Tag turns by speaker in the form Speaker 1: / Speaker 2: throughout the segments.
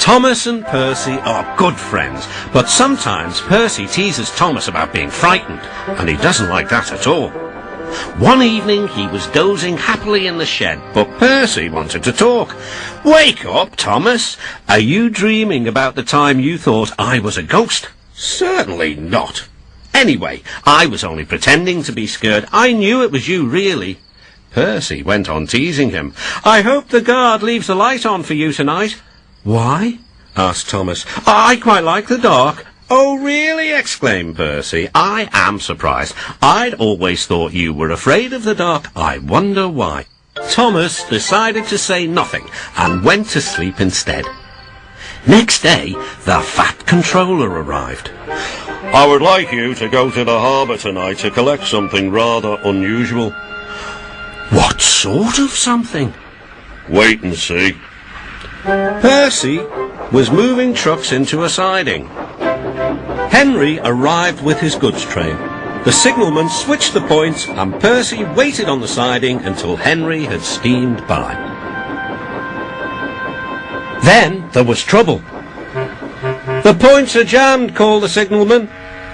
Speaker 1: Thomas and Percy are good friends, but sometimes Percy teases Thomas about being frightened, and he doesn't like that at all. One evening he was dozing happily in the shed, but Percy wanted to talk. "Wake up, Thomas! Are you dreaming about the time you thought I was a ghost?" "Certainly not. Anyway, I was only pretending to be scared. I knew it was you, really." Percy went on teasing him. "I hope the guard leaves the light on for you tonight." "Why?" asked Thomas. "I quite like the dark." "Oh, really?" exclaimed Percy. "I am surprised. I'd always thought you were afraid of the dark. I wonder why." Thomas decided to say nothing and went to sleep instead. Next day, the Fat Controller arrived. "I would like you to go to the harbour tonight to collect something rather unusual." "What sort of something?" "Wait and see." Percy was moving trucks into a siding. Henry arrived with his goods train. The signalman switched the points, and Percy waited on the siding until Henry had steamed by. Then there was trouble. "The points are jammed," called the signalman.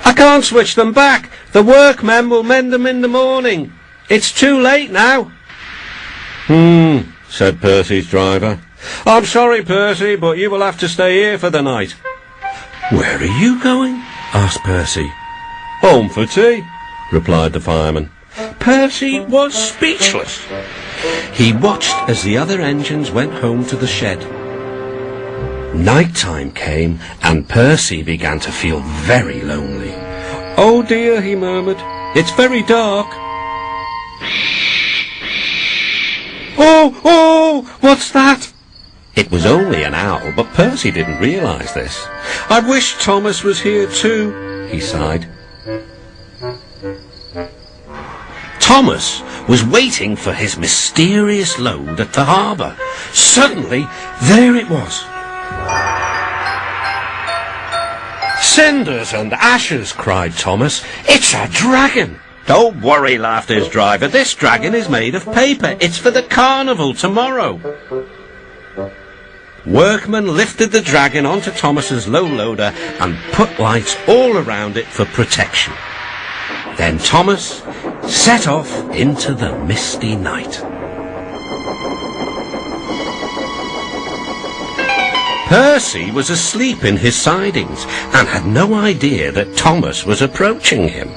Speaker 1: "I can't switch them back. The workmen will mend them in the morning. It's too late now." Said Percy's driver. "I'm sorry, Percy, but you will have to stay here for the night." "Where are you going?" asked Percy. "Home for tea," replied the fireman. Percy was speechless. He watched as the other engines went home to the shed. Night time came, and Percy began to feel very lonely. "Oh dear," he murmured, "it's very dark." Oh, what's that?" It was only an owl, but Percy didn't realise this. "I wish Thomas was here too," he sighed. Thomas was waiting for his mysterious load at the harbour. Suddenly, there it was. "Cinders and ashes," cried Thomas. "It's a dragon!" "Don't worry," laughed his driver. "This dragon is made of paper. It's for the carnival tomorrow." Workmen lifted the dragon onto Thomas's low loader and put lights all around it for protection. Then Thomas set off into the misty night. Percy was asleep in his sidings and had no idea that Thomas was approaching him.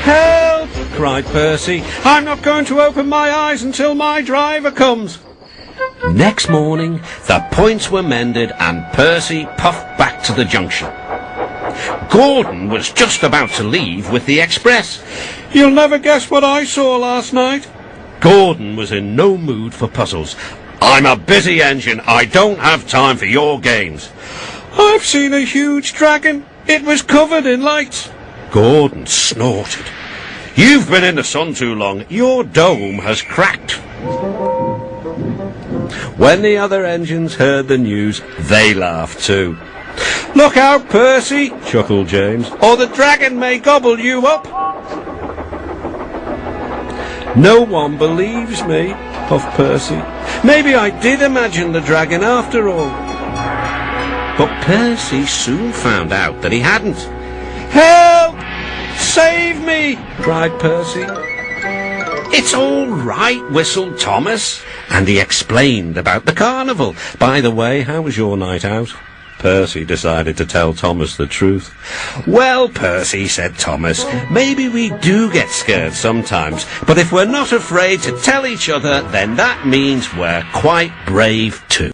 Speaker 1: "Help!" cried Percy. "I'm not going to open my eyes until my driver comes." Next morning, the points were mended and Percy puffed back to the junction. Gordon was just about to leave with the express. "You'll never guess what I saw last night." Gordon was in no mood for puzzles. "I'm a busy engine. I don't have time for your games." "I've seen a huge dragon. It was covered in lights." Gordon snorted. "You've been in the sun too long. Your dome has cracked." When the other engines heard the news, they laughed too. "Look out, Percy," chuckled James, "or the dragon may gobble you up." "No one believes me," puffed Percy. "Maybe I did imagine the dragon after all." But Percy soon found out that he hadn't. "Help! Save me!" cried Percy. "It's all right," whistled Thomas, and he explained about the carnival. "By the way, how was your night out?" Percy decided to tell Thomas the truth. "Well, Percy," said Thomas, "maybe we do get scared sometimes, but if we're not afraid to tell each other, then that means we're quite brave too."